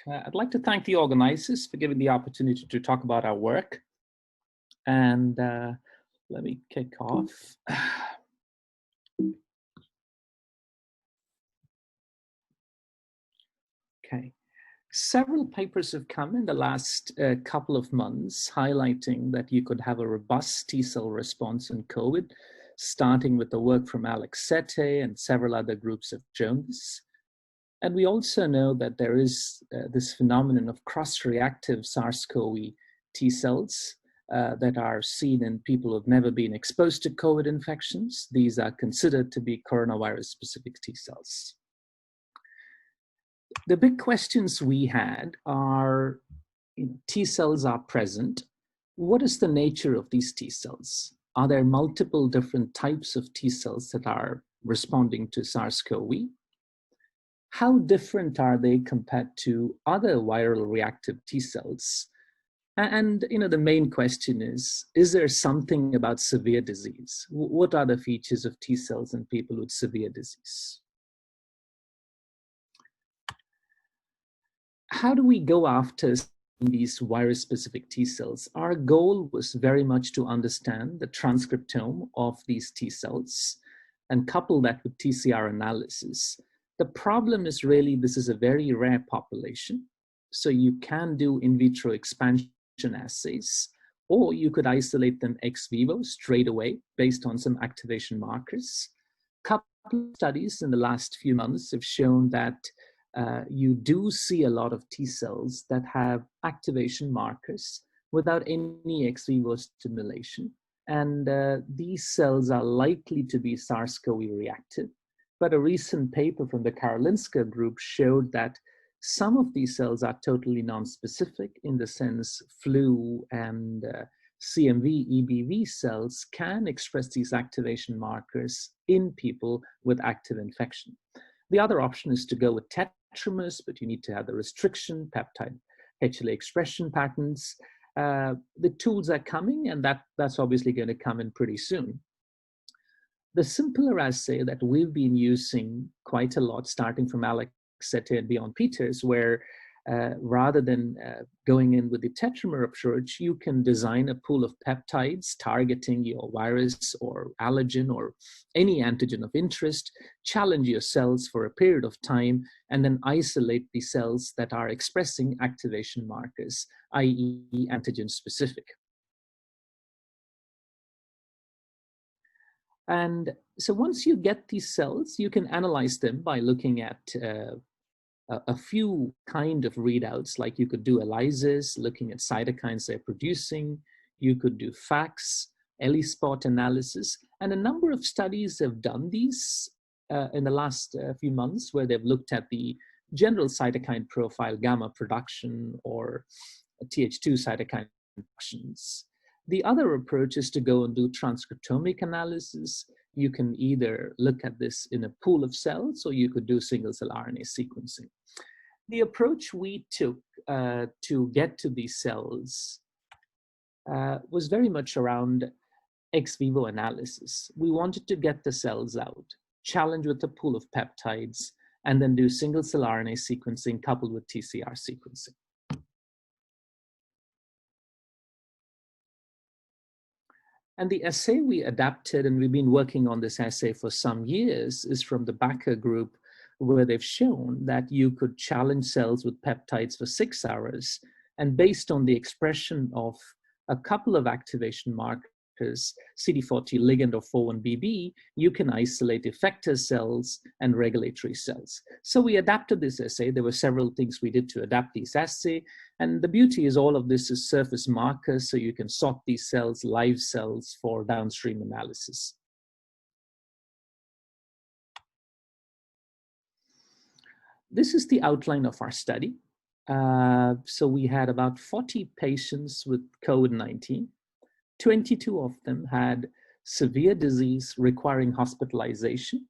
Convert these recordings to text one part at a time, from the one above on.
I'd like to thank the organizers for giving the opportunity to talk about our work. And let me kick off. Okay. Several papers have come in the last couple of months highlighting that you could have a robust T-cell response in COVID, starting with the work from Alex Sete and several other groups have shown this. And we also know that there is this phenomenon of cross-reactive SARS-CoV T-cells that are seen in people who have never been exposed to COVID infections. These are considered to be coronavirus-specific T-cells. The big questions we had are, T-cells are present. What is the nature of these T-cells? Are there multiple different types of T-cells that are responding to SARS-CoV? How different are they compared to other viral reactive T-cells? And the main question is there something about severe disease? What are the features of T-cells in people with severe disease? How do we go after these virus-specific T-cells? Our goal was very much to understand the transcriptome of these T-cells and couple that with TCR analysis. The problem is really this is a very rare population, so you can do in vitro expansion assays, or you could isolate them ex vivo straight away based on some activation markers. A couple of studies in the last few months have shown that you do see a lot of T cells that have activation markers without any ex vivo stimulation. And these cells are likely to be SARS-CoV reactive. But a recent paper from the Karolinska group showed that some of these cells are totally non-specific in the sense flu and CMV, EBV cells can express these activation markers in people with active infection. The other option is to go with tetramers, but you need to have the restriction, peptide HLA expression patterns. The tools are coming, and that's obviously going to come in pretty soon. The simpler assay that we've been using quite a lot, starting from Alex Sete and beyond Peters, where rather than going in with the tetramer approach, you can design a pool of peptides targeting your virus or allergen or any antigen of interest, challenge your cells for a period of time, and then isolate the cells that are expressing activation markers, i.e. antigen specific. And so once you get these cells, you can analyze them by looking at a few kind of readouts, like you could do ELISAs, looking at cytokines they're producing. You could do FACS, ELISpot analysis, and a number of studies have done these in the last few months, where they've looked at the general cytokine profile, gamma production, or Th2 cytokine productions. The other approach is to go and do transcriptomic analysis. You can either look at this in a pool of cells, or you could do single-cell RNA sequencing. The approach we took to get to these cells was very much around ex vivo analysis. We wanted to get the cells out, challenge with a pool of peptides, and then do single-cell RNA sequencing coupled with TCR sequencing. And the assay we adapted, and we've been working on this assay for some years, is from the Backer group, where they've shown that you could challenge cells with peptides for 6 hours. And based on the expression of a couple of activation markers, CD4 T ligand or 4-1BB, you can isolate effector cells and regulatory cells. So we adapted this assay. There were several things we did to adapt this assay. And the beauty is all of this is surface markers, so you can sort these cells, live cells, for downstream analysis. This is the outline of our study. So we had about 40 patients with COVID-19. 22 of them had severe disease requiring hospitalization,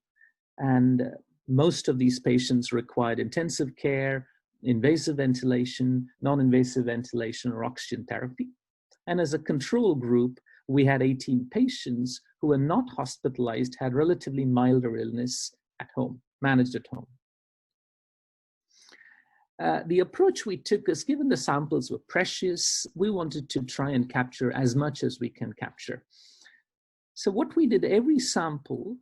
and most of these patients required intensive care, invasive ventilation, non-invasive ventilation, or oxygen therapy. And as a control group, we had 18 patients who were not hospitalized, had relatively milder illness at home, managed at home. The approach we took is, given the samples were precious, we wanted to try and capture as much as we can capture. So what we did, every sample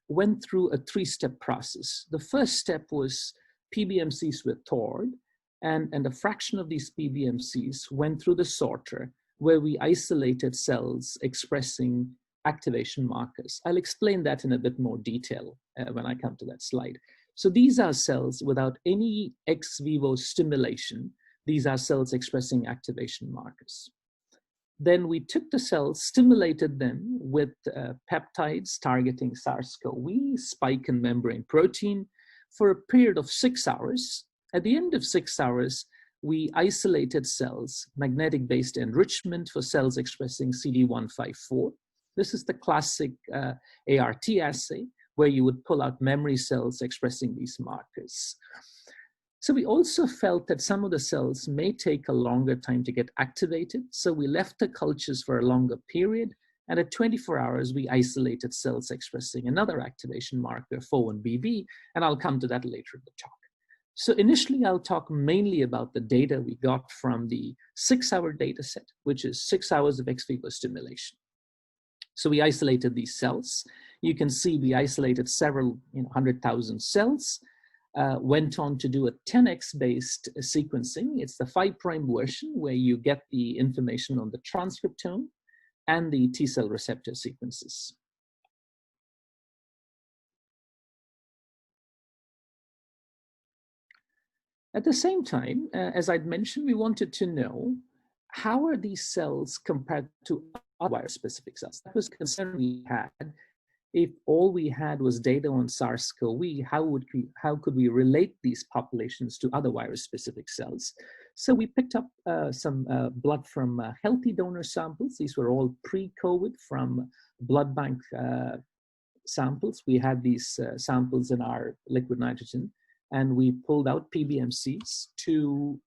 went through a three-step process. The first step was PBMCs were thawed, and a fraction of these PBMCs went through the sorter, where we isolated cells expressing activation markers. I'll explain that in a bit more detail when I come to that slide. So these are cells without any ex vivo stimulation. These are cells expressing activation markers. Then we took the cells, stimulated them with peptides targeting SARS-CoV, spike and membrane protein, for a period of 6 hours. At the end of 6 hours, we isolated cells, magnetic-based enrichment for cells expressing CD154. This is the classic ART assay, where you would pull out memory cells expressing these markers. So we also felt that some of the cells may take a longer time to get activated, so we left the cultures for a longer period, and at 24 hours, we isolated cells expressing another activation marker, 4-1BB, and I'll come to that later in the talk. So initially, I'll talk mainly about the data we got from the 6-hour data set, which is 6 hours of ex vivo stimulation. So we isolated these cells. You can see we isolated several 100,000 cells, went on to do a 10x based sequencing. It's the 5' version where you get the information on the transcriptome and the T cell receptor sequences. At the same time, as I'd mentioned, we wanted to know, how are these cells compared to other virus-specific cells? That was a concern we had. If all we had was data on SARS-CoV, how could we relate these populations to other virus-specific cells? So we picked up some blood from healthy donor samples. These were all pre-COVID from blood bank samples. We had these samples in our liquid nitrogen, and we pulled out PBMCs to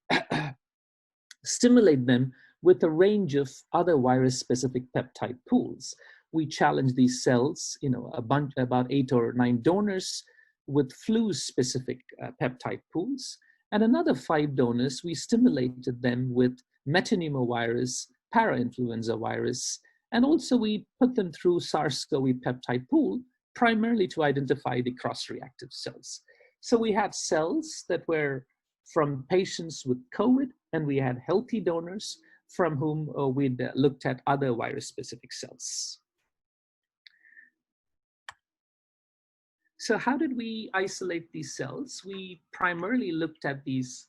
stimulate them with a range of other virus-specific peptide pools. We challenged these cells, about 8 or 9 donors with flu-specific peptide pools, and another 5 donors, we stimulated them with metapneumovirus, parainfluenza virus, and also we put them through SARS-CoV peptide pool, primarily to identify the cross-reactive cells. So we had cells that were from patients with COVID, and we had healthy donors from whom we'd looked at other virus-specific cells. So how did we isolate these cells? We primarily looked at these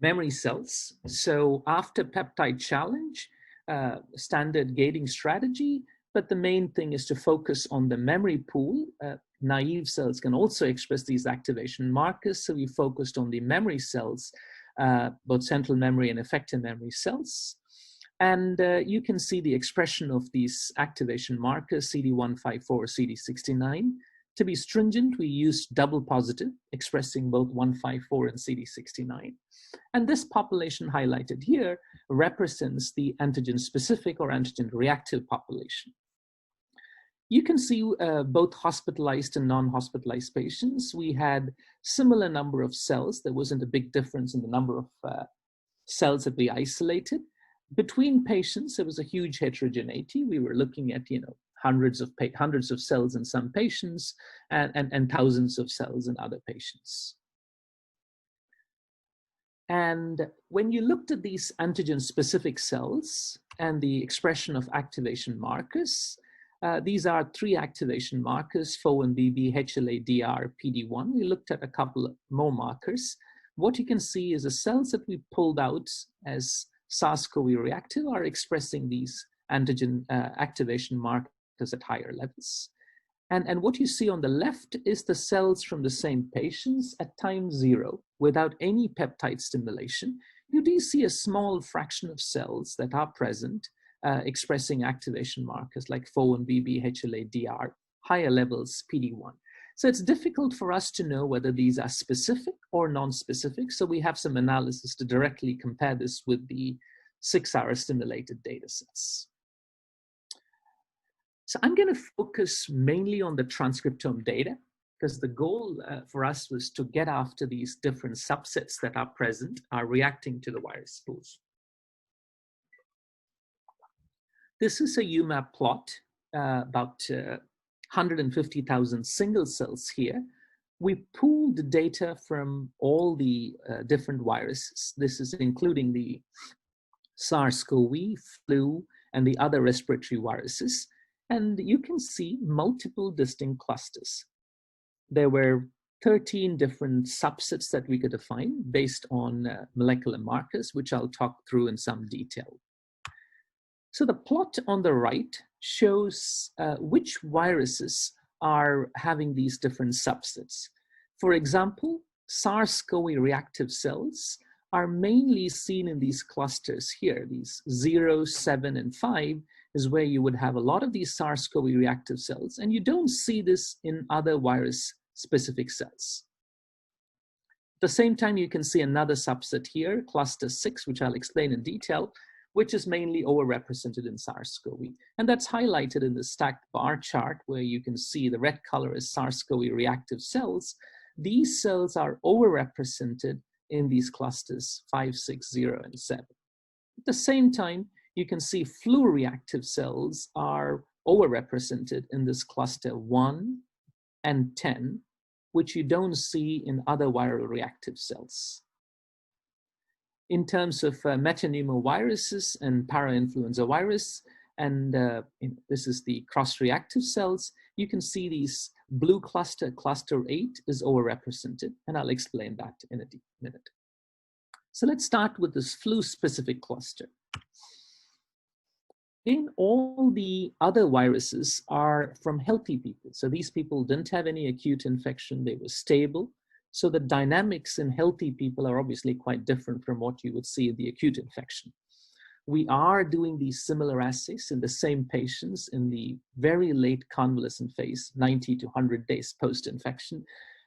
memory cells. So after peptide challenge, standard gating strategy, but the main thing is to focus on the memory pool. Naive cells can also express these activation markers, so we focused on the memory cells, both central memory and effector memory cells. And you can see the expression of these activation markers, CD154, CD69. To be stringent, we used double positive, expressing both 154 and CD69. And this population highlighted here represents the antigen-specific or antigen-reactive population. You can see both hospitalized and non-hospitalized patients. We had similar number of cells. There wasn't a big difference in the number of cells that we isolated. Between patients, there was a huge heterogeneity. We were looking at, hundreds of cells in some patients and thousands of cells in other patients. And when you looked at these antigen-specific cells and the expression of activation markers, these are 3 activation markers, 4-1BB, HLA, DR, PD1. We looked at a couple more markers. What you can see is the cells that we pulled out as SARS-CoV reactive are expressing these antigen activation markers at higher levels. And what you see on the left is the cells from the same patients at time 0 without any peptide stimulation. You do see a small fraction of cells that are present expressing activation markers like 4-1BB, HLA, DR, higher levels, PD1. So it's difficult for us to know whether these are specific or non-specific. So we have some analysis to directly compare this with the 6-hour stimulated data sets. So I'm going to focus mainly on the transcriptome data. because the goal for us was to get after these different subsets that are present, are reacting to the virus spoof. This is a UMAP plot, about 150,000 single cells here. We pooled the data from all the different viruses. This is including the SARS-CoV, flu, and the other respiratory viruses. And you can see multiple distinct clusters. There were 13 different subsets that we could define based on molecular markers, which I'll talk through in some detail. So the plot on the right shows which viruses are having these different subsets. For example, SARS-CoV reactive cells are mainly seen in these clusters here. These 0, 7, and 5 is where you would have a lot of these SARS-CoV reactive cells, and you don't see this in other virus-specific cells. At the same time, you can see another subset here, cluster 6, which I'll explain in detail, which is mainly overrepresented in SARS-CoV. And that's highlighted in the stacked bar chart where you can see the red color is SARS-CoV reactive cells. These cells are overrepresented in these clusters 5, 6, 0, and 7. At the same time, you can see flu reactive cells are overrepresented in this cluster 1 and 10, which you don't see in other viral reactive cells. In terms of metapneumoviruses and parainfluenza virus, and this is the cross-reactive cells, you can see these blue cluster, cluster 8 is overrepresented, and I'll explain that in a minute. So let's start with this flu-specific cluster. In all the other viruses are from healthy people. So these people didn't have any acute infection, they were stable. So the dynamics in healthy people are obviously quite different from what you would see in the acute infection. We are doing these similar assays in the same patients in the very late convalescent phase, 90 to 100 days post-infection.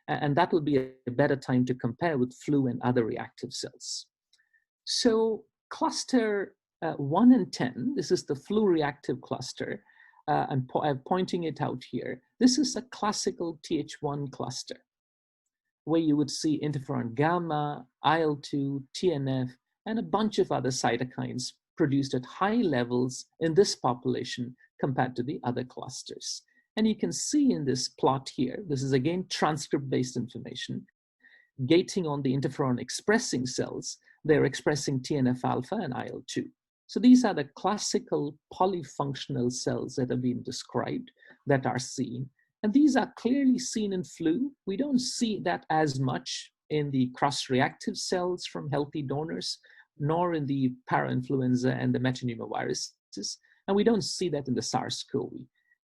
And that will be a better time to compare with flu and other reactive cells. So cluster 1 and 10, this is the flu reactive cluster. I'm pointing it out here. This is a classical Th1 cluster, where you would see interferon gamma, IL-2, TNF, and a bunch of other cytokines produced at high levels in this population compared to the other clusters. And you can see in this plot here, this is again transcript-based information, gating on the interferon expressing cells, they're expressing TNF-alpha and IL-2. So these are the classical polyfunctional cells that have been described that are seen. And these are clearly seen in flu. We don't see that as much in the cross-reactive cells from healthy donors, nor in the parainfluenza and the metapneumoviruses. And we don't see that in the SARS-CoV.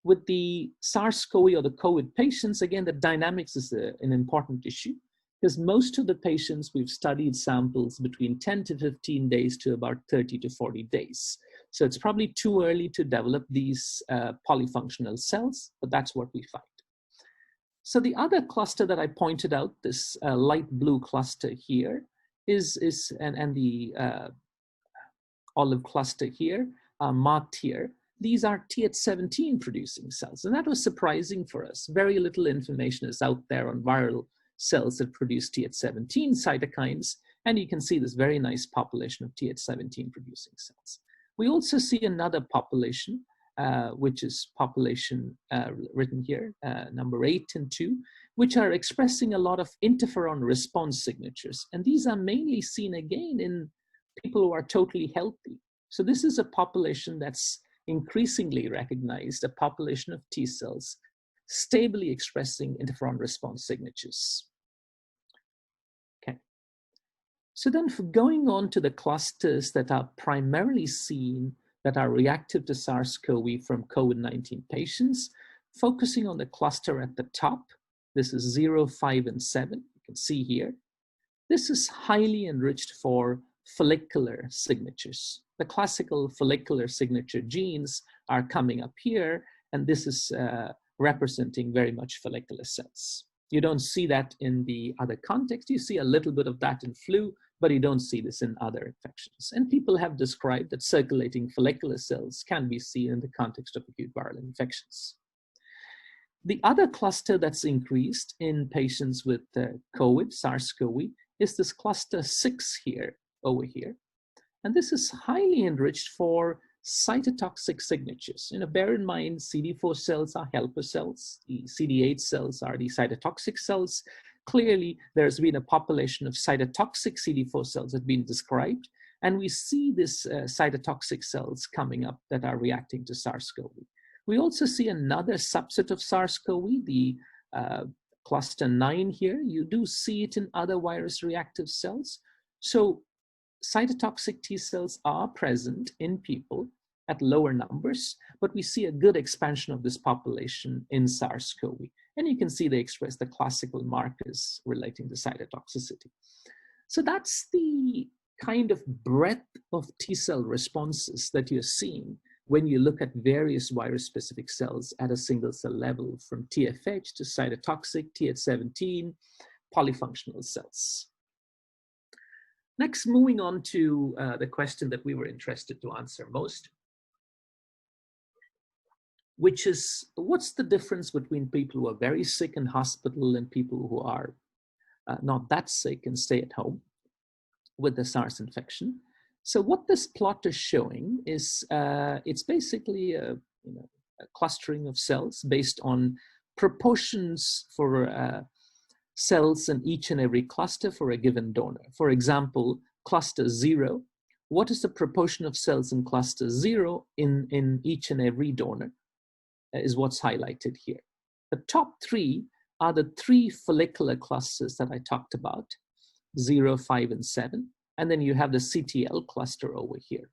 With the SARS-CoV or the COVID patients, again, the dynamics is an important issue, because most of the patients we've studied samples between 10 to 15 days to about 30 to 40 days. So it's probably too early to develop these polyfunctional cells, but that's what we find. So the other cluster that I pointed out, this light blue cluster here, and the olive cluster here, marked here, these are Th17 producing cells. And that was surprising for us. Very little information is out there on viral cells that produce Th17 cytokines. And you can see this very nice population of Th17 producing cells. We also see another population, which is population written here, number 8 and 2, which are expressing a lot of interferon response signatures. And these are mainly seen again in people who are totally healthy. So this is a population that's increasingly recognized, a population of T cells stably expressing interferon response signatures. Okay. So then for going on to the clusters that are primarily seen that are reactive to SARS-CoV from COVID-19 patients, focusing on the cluster at the top, this is 0, 5, and 7, you can see here. This is highly enriched for follicular signatures. The classical follicular signature genes are coming up here, and this is representing very much follicular cells. You don't see that in the other context. You see a little bit of that in flu, but you don't see this in other infections. And people have described that circulating follicular cells can be seen in the context of acute viral infections. The other cluster that's increased in patients with COVID, SARS-CoV, is this cluster 6 here, over here. And this is highly enriched for cytotoxic signatures. Bear in mind, CD4 cells are helper cells. The CD8 cells are the cytotoxic cells. Clearly, there's been a population of cytotoxic CD4 cells that have been described. And we see this cytotoxic cells coming up that are reacting to SARS-CoV. We also see another subset of SARS-CoV, the cluster 9 here. You do see it in other virus-reactive cells. So cytotoxic T cells are present in people at lower numbers, but we see a good expansion of this population in SARS-CoV. And you can see they express the classical markers relating to cytotoxicity. So that's the kind of breadth of T cell responses that you're seeing when you look at various virus-specific cells at a single cell level, from TFH to cytotoxic, Th17, polyfunctional cells. Next, moving on to the question that we were interested to answer most, which is, what's the difference between people who are very sick in hospital and people who are not that sick and stay at home with the SARS infection? So what this plot is showing is it's basically a clustering of cells based on proportions for cells in each and every cluster for a given donor. For example, cluster 0, what is the proportion of cells in cluster 0 in each and every donor is what's highlighted here. The top 3 are the 3 follicular clusters that I talked about, 0, 5, and 7. And then you have the CTL cluster over here.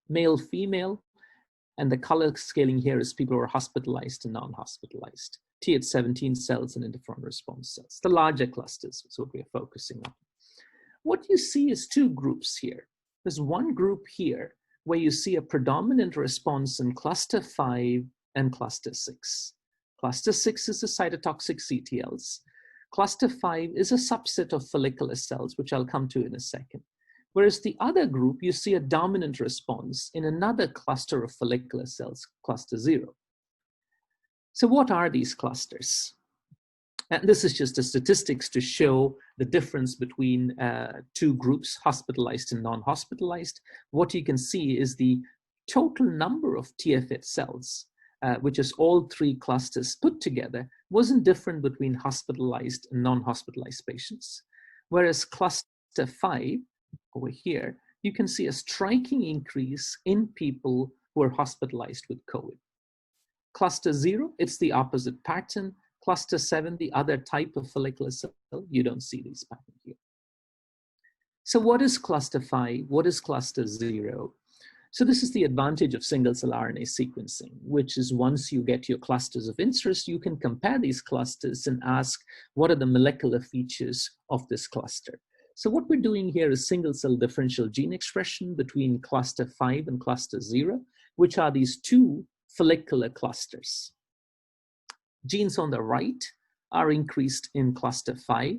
Male, female, and the color scaling here is people who are hospitalized and non-hospitalized. Th17 cells and interferon response cells. The larger clusters is what we're focusing on. What you see is 2 groups here. There's one group here where you see a predominant response in cluster 5 and cluster 6. Cluster 6 is the cytotoxic CTLs. Cluster 5 is a subset of follicular cells, which I'll come to in a second. Whereas the other group, you see a dominant response in another cluster of follicular cells, cluster 0. So what are these clusters? And this is just the statistics to show the difference between 2 groups, hospitalized and non-hospitalized. What you can see is the total number of TFH cells, which is all 3 clusters put together, wasn't different between hospitalized and non-hospitalized patients. Whereas cluster 5, over here, you can see a striking increase in people who are hospitalized with COVID. Cluster 0, it's the opposite pattern. Cluster 7, the other type of follicular cell, you don't see these patterns here. So what is cluster 5? What is cluster 0? So this is the advantage of single-cell RNA sequencing, which is once you get your clusters of interest, you can compare these clusters and ask, what are the molecular features of this cluster? So what we're doing here is single-cell differential gene expression between cluster 5 and cluster 0, which are these 2 follicular clusters. Genes on the right are increased in cluster 5.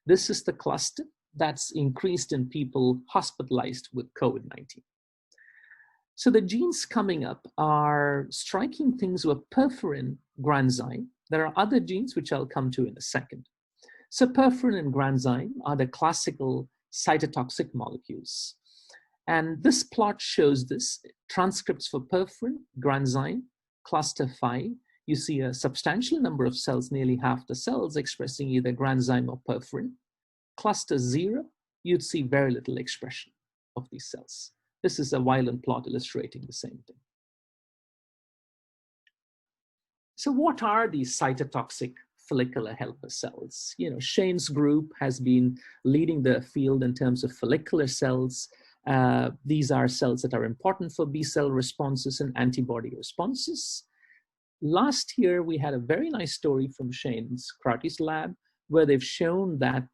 This is the cluster that's increased in people hospitalized with COVID-19. So the genes coming up are striking things with perforin, granzyme. There are other genes which I'll come to in a second. So perforin and granzyme are the classical cytotoxic molecules. And this plot shows this. Transcripts for perforin, granzyme, cluster 5. You see a substantial number of cells, nearly half the cells, expressing either granzyme or perforin. Cluster 0, you'd see very little expression of these cells. This is a violent plot illustrating the same thing. So what are these cytotoxic follicular helper cells? Shane's group has been leading the field in terms of follicular cells. These are cells that are important for B-cell responses and antibody responses. Last year, we had a very nice story from Shane's Crotty's lab, where they've shown that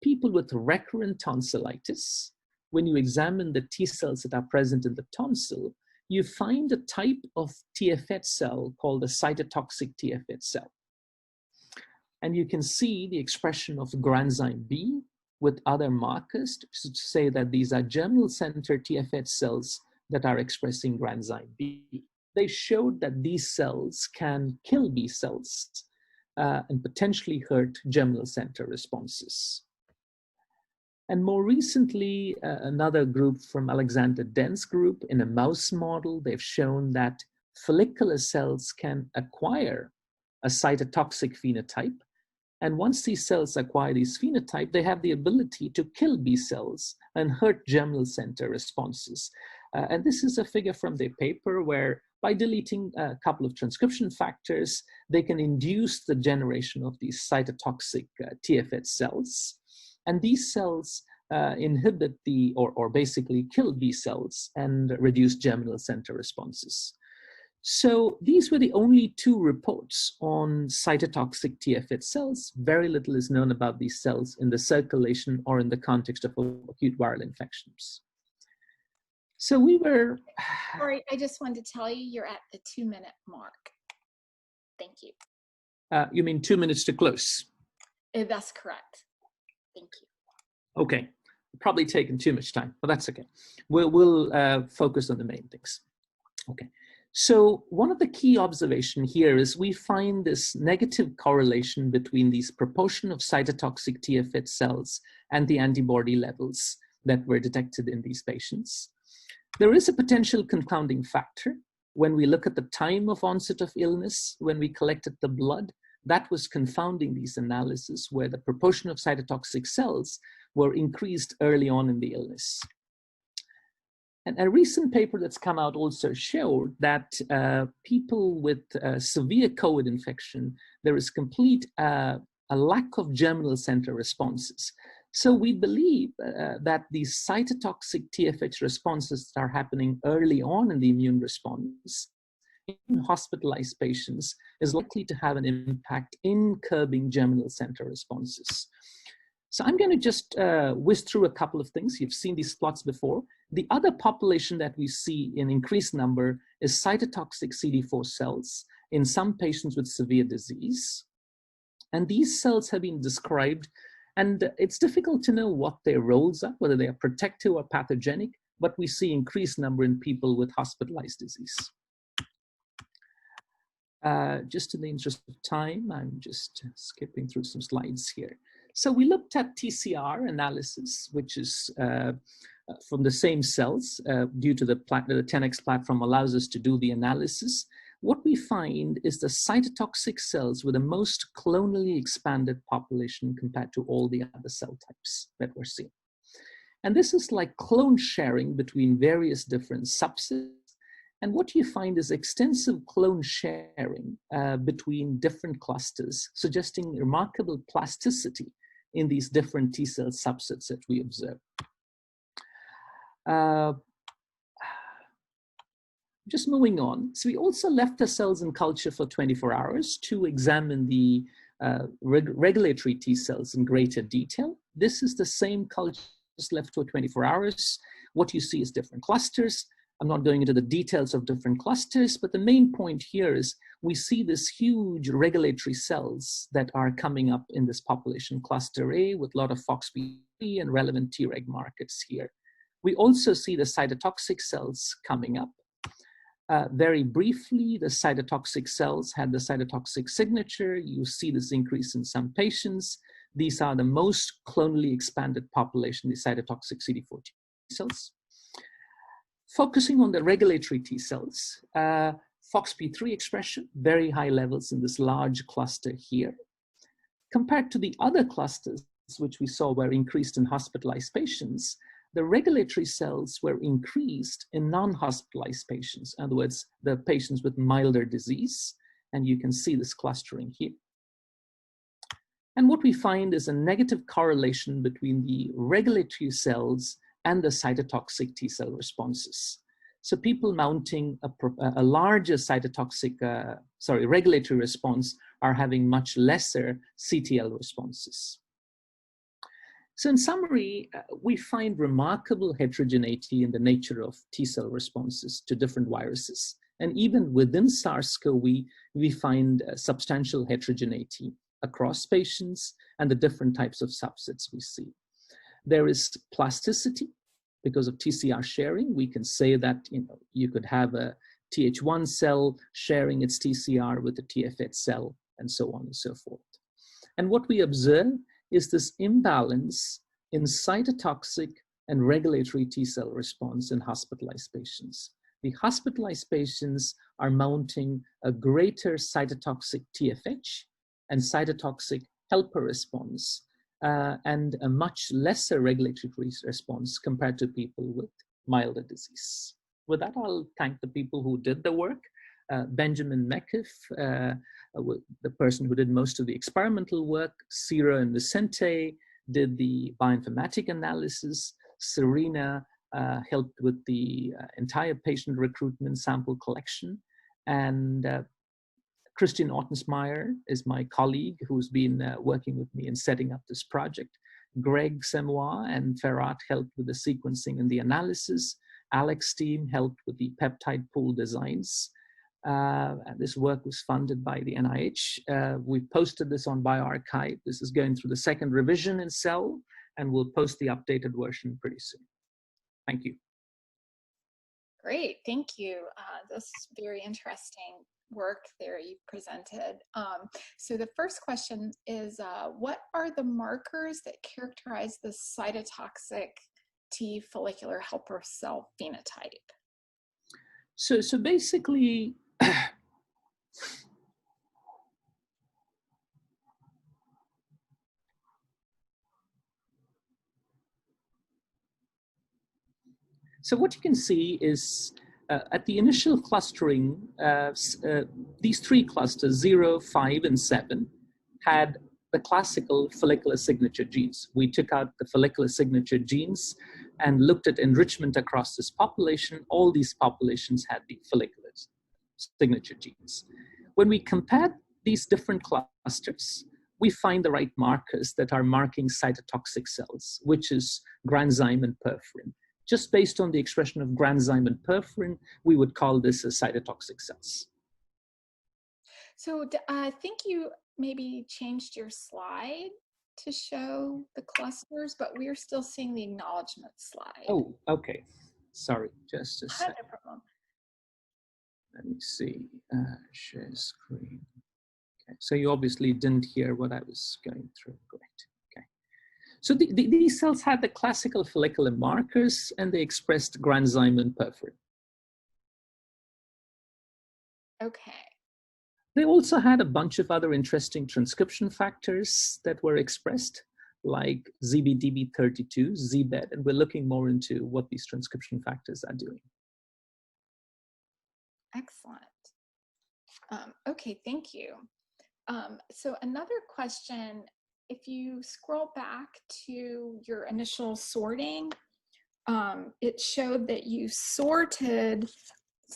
people with recurrent tonsillitis, when you examine the T cells that are present in the tonsil, you find a type of TFH cell called a cytotoxic TFH cell. And you can see the expression of granzyme B with other markers to say that these are germinal center TFH cells that are expressing granzyme B. they showed that these cells can kill B cells and potentially hurt germinal center responses. And more recently, another group from Alexander Dent's group in a mouse model, they've shown that follicular cells can acquire a cytotoxic phenotype. And once these cells acquire this phenotype, they have the ability to kill B cells and hurt germinal center responses. And this is a figure from their paper where by deleting a couple of transcription factors, they can induce the generation of these cytotoxic TFH cells. And these cells inhibit or basically kill B cells and reduce germinal center responses. So these were the only two reports on cytotoxic TFH cells. Very little is known about these cells in the circulation or in the context of acute viral infections. So we were... Sorry, I just wanted to tell you, you're at the 2-minute mark. Thank you. You mean 2 minutes to close? That's correct. Thank you. Okay, probably taken too much time, but that's okay. We'll focus on the main things. Okay. So one of the key observations here is we find this negative correlation between these proportion of cytotoxic TFH cells and the antibody levels that were detected in these patients. There is a potential confounding factor. When we look at the time of onset of illness, when we collected the blood, that was confounding these analyses where the proportion of cytotoxic cells were increased early on in the illness. And a recent paper that's come out also showed that people with severe COVID infection, there is complete a lack of germinal center responses. So we believe that these cytotoxic TFH responses that are happening early on in the immune response in hospitalized patients is likely to have an impact in curbing germinal center responses. So I'm going to just whiz through a couple of things. You've seen these plots before. The other population that we see in increased number is cytotoxic CD4 cells in some patients with severe disease. And these cells have been described, and it's difficult to know what their roles are, whether they are protective or pathogenic, but we see increased number in people with hospitalized disease. Just in the interest of time, I'm just skipping through some slides here. So we looked at TCR analysis, which is from the same cells due to the 10x platform allows us to do the analysis. What we find is the cytotoxic cells with the most clonally expanded population compared to all the other cell types that we're seeing. And this is like clone sharing between various different subsets. And what you find is extensive clone sharing between different clusters, suggesting remarkable plasticity in these different T cell subsets that we observe. Just moving on. So we also left the cells in culture for 24 hours to examine the regulatory T cells in greater detail. This is the same culture left for 24 hours. What you see is different clusters. I'm not going into the details of different clusters, but the main point here is we see this huge regulatory cells that are coming up in this population, cluster A, with a lot of FOXP3 and relevant Treg markers here. We also see the cytotoxic cells coming up. Very briefly, the cytotoxic cells had the cytotoxic signature. You see this increase in some patients. These are the most clonally expanded population, the cytotoxic CD4 T cells. Focusing on the regulatory T cells, FOXP3 expression, very high levels in this large cluster here. Compared to the other clusters, which we saw were increased in hospitalized patients, the regulatory cells were increased in non-hospitalized patients. In other words, the patients with milder disease, and you can see this clustering here. And what we find is a negative correlation between the regulatory cells and the cytotoxic T cell responses. So people mounting a larger cytotoxic, regulatory response are having much lesser CTL responses. So in summary, we find remarkable heterogeneity in the nature of T cell responses to different viruses. And even within SARS-CoV, we find substantial heterogeneity across patients and the different types of subsets we see. There is plasticity because of TCR sharing. We can say that you could have a Th1 cell sharing its TCR with the TF8 cell, and so on and so forth. And what we observe is this imbalance in cytotoxic and regulatory T cell response in hospitalized patients. The hospitalized patients are mounting a greater cytotoxic TFH and cytotoxic helper response, and a much lesser regulatory response compared to people with milder disease. With that, I'll thank the people who did the work. Benjamin Mekif, the person who did most of the experimental work. Sira and Vicente did the bioinformatic analysis. Serena helped with the entire patient recruitment sample collection. And Christian Ottensmeyer is my colleague who's been working with me in setting up this project. Greg Semois and Ferrat helped with the sequencing and the analysis. Alex's team helped with the peptide pool designs. And this work was funded by the NIH. We posted this on bioRxiv. This is going through the second revision in Cell, and we'll post the updated version pretty soon. Thank you. Great, thank you. This is very interesting work there you presented. So the first question is, what are the markers that characterize the cytotoxic T follicular helper cell phenotype? So basically, so what you can see is at the initial clustering, these three clusters, 0, 5, and 7, had the classical follicular signature genes. We took out the follicular signature genes and looked at enrichment across this population. All these populations had the follicular signature genes. When we compared these different clusters, we find the right markers that are marking cytotoxic cells, which is granzyme and perforin. Just based on the expression of granzyme and perforin, we would call this as cytotoxic cells. So I think you maybe changed your slide to show the clusters, but we're still seeing the acknowledgement slide. Oh, okay. Sorry, just a second. No problem. Let me see, share screen. Okay, so you obviously didn't hear what I was going through, great. Okay, so these cells had the classical follicular markers and they expressed granzyme and perforin. Okay. They also had a bunch of other interesting transcription factors that were expressed, like ZBDB32, ZBED, and we're looking more into what these transcription factors are doing. Excellent. Okay, thank you. So another question, if you scroll back to your initial sorting, it showed that you sorted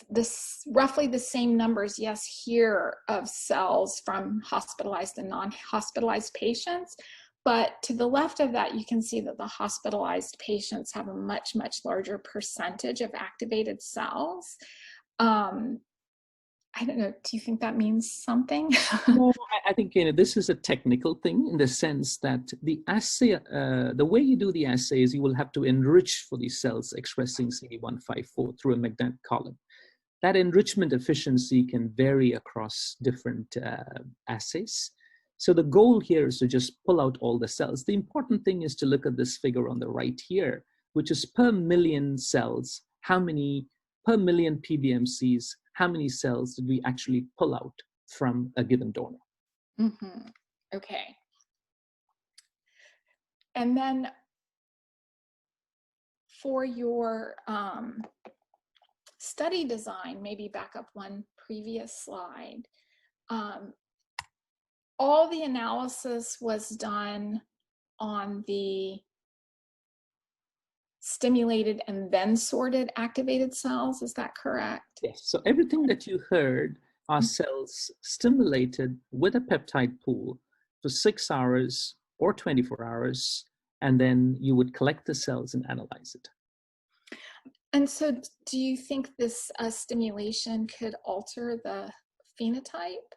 this roughly the same numbers, yes, here of cells from hospitalized and non-hospitalized patients. But to the left of that, you can see that the hospitalized patients have a much, much larger percentage of activated cells. I don't know, do you think that means something? No, I think this is a technical thing in the sense that the assay, the way you do the assay is you will have to enrich for these cells expressing CD154 through a magnetic column. That enrichment efficiency can vary across different assays. So the goal here is to just pull out all the cells. The important thing is to look at this figure on the right here, which is per million cells, how many, per million PBMCs, how many cells did we actually pull out from a given donor? Mm-hmm. Okay. And then for your study design, maybe back up one previous slide, all the analysis was done on the stimulated and then sorted activated cells, is that correct? Yes, so everything that you heard are cells stimulated with a peptide pool for 6 hours or 24 hours, and then you would collect the cells and analyze it. And so do you think this stimulation could alter the phenotype?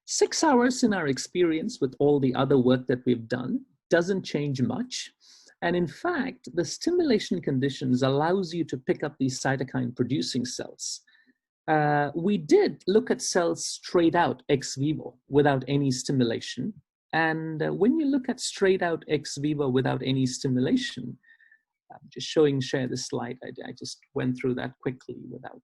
6 hours in our experience with all the other work that we've done doesn't change much. And in fact, the stimulation conditions allows you to pick up these cytokine producing cells. We did look at cells straight out ex vivo without any stimulation. And when you look at straight out ex vivo without any stimulation, I'm just share this slide. I just went through that quickly without.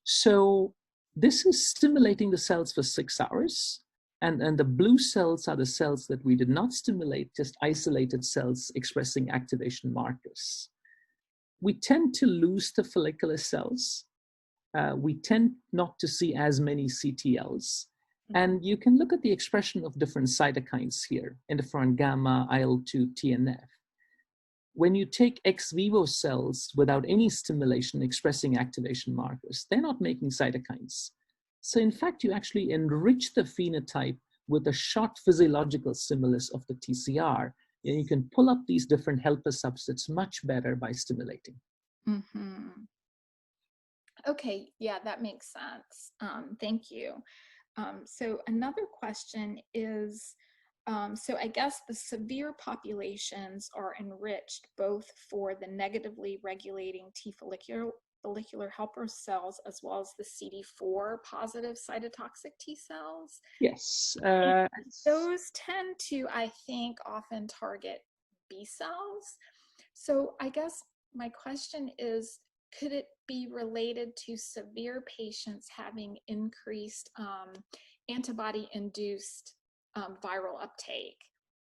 So this is stimulating the cells for 6 hours. And the blue cells are the cells that we did not stimulate, just isolated cells expressing activation markers. We tend to lose the follicular cells. We tend not to see as many CTLs. And you can look at the expression of different cytokines here, interferon gamma, IL-2, TNF. When you take ex vivo cells without any stimulation expressing activation markers, they're not making cytokines. So in fact, you actually enrich the phenotype with a short physiological stimulus of the TCR, and you can pull up these different helper subsets much better by stimulating. Mm-hmm. Okay, yeah, that makes sense. Thank you. So another question is, so I guess the severe populations are enriched both for the negatively regulating T follicular helper cells as well as the CD4 positive cytotoxic T cells. Yes. Those tend to, I think, often target B cells. So I guess my question is, could it be related to severe patients having increased antibody-induced viral uptake,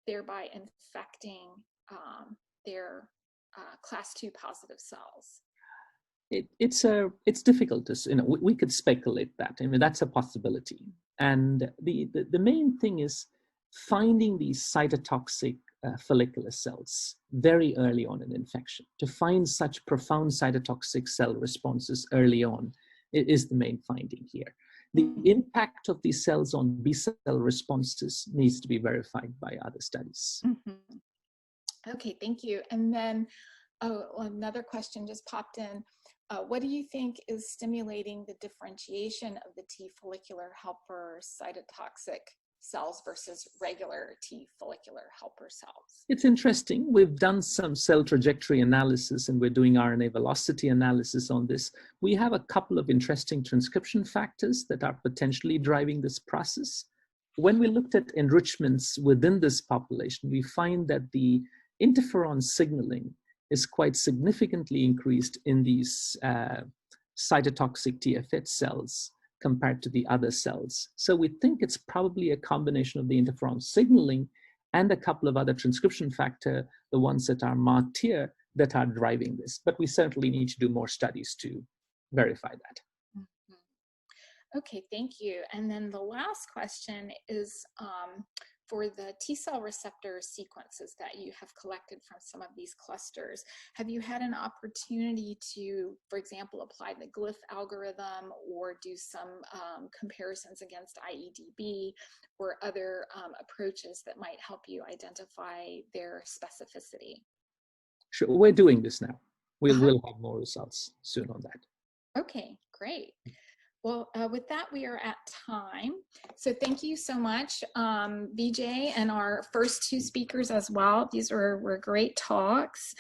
thereby infecting their class 2 positive cells? It's difficult to, we could speculate that. I mean, that's a possibility. And the main thing is finding these cytotoxic follicular cells very early on in infection. To find such profound cytotoxic cell responses early on is the main finding here. The impact of these cells on B cell responses needs to be verified by other studies. Mm-hmm. Okay, thank you. And then another question just popped in. What do you think is stimulating the differentiation of the T follicular helper cytotoxic cells versus regular T follicular helper cells? It's interesting. We've done some cell trajectory analysis and we're doing RNA velocity analysis on this. We have a couple of interesting transcription factors that are potentially driving this process. When we looked at enrichments within this population, we find that the interferon signaling is quite significantly increased in these cytotoxic TFH cells compared to the other cells. So we think it's probably a combination of the interferon signaling and a couple of other transcription factor, the ones that are marked here, that are driving this. But we certainly need to do more studies to verify that. Okay, thank you. And then the last question is for the T cell receptor sequences that you have collected from some of these clusters. Have you had an opportunity to, for example, apply the glyph algorithm or do some comparisons against IEDB or other approaches that might help you identify their specificity? Sure, we're doing this now. We'll have more results soon on that. Okay, great. Well, with that, we are at time. So thank you so much, Vijay, and our first 2 speakers as well. These were great talks.